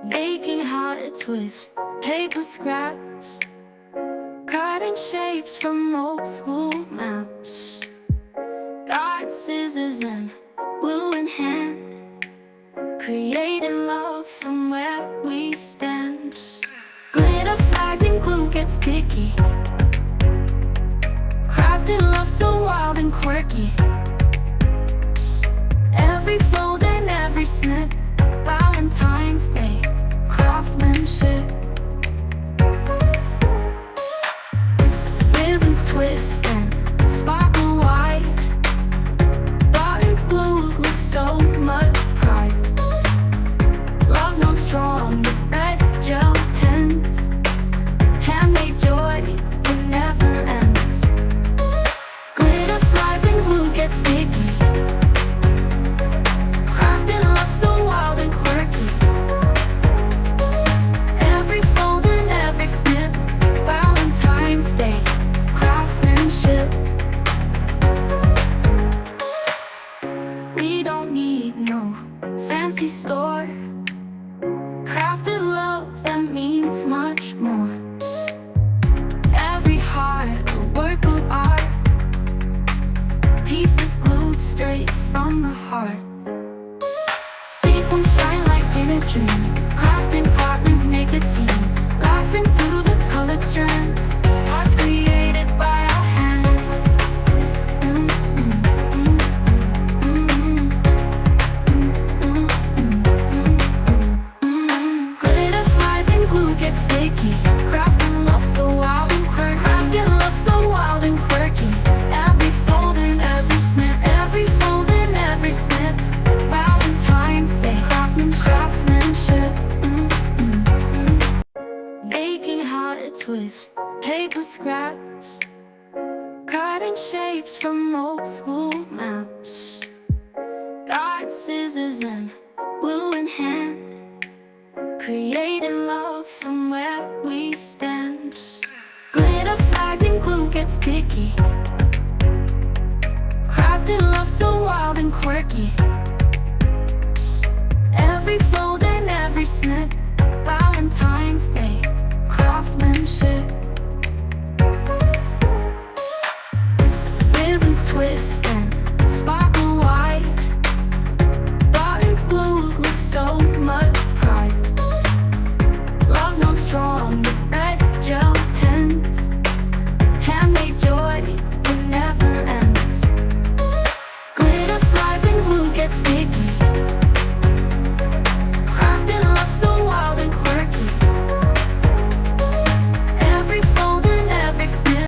Making hearts with paper scraps, cutting shapes from old school maps. Got scissors and glue in hand, creating love from where we stand. Glitter flies and glue gets sticky, crafting love so wild and quirky. Every fold and every snip, Valentine's Day craftsmanship. Ribbons twist and sparkle wide, buttons glued with so much pride. Love known strong with red gel pens, handmade joy that never ends. Glitter flies and glue gets sticky, crafting love so wild and quirky. Every fold and every snip, Valentine's Day craftsmanship. We don't need no fancy store, crafted love that means much more. Every heart a work of art, pieces glued straight from the heart. Sequins shine like in a dream, crafting partners make a team, laughing through the colored strands, hearts created by our hands. Glitter flies and glue gets sticky, crafting love so wild and quirky. Crafting love so wild and quirky. Every fold and every snip, every fold and every snip, Valentine's Day craftsmanship. Making hearts with paper scraps, cutting shapes from old school maps. Got scissors and glue in hand, creating love from where we stand. Glitter flies and glue gets sticky, crafting love so wild and quirky. Every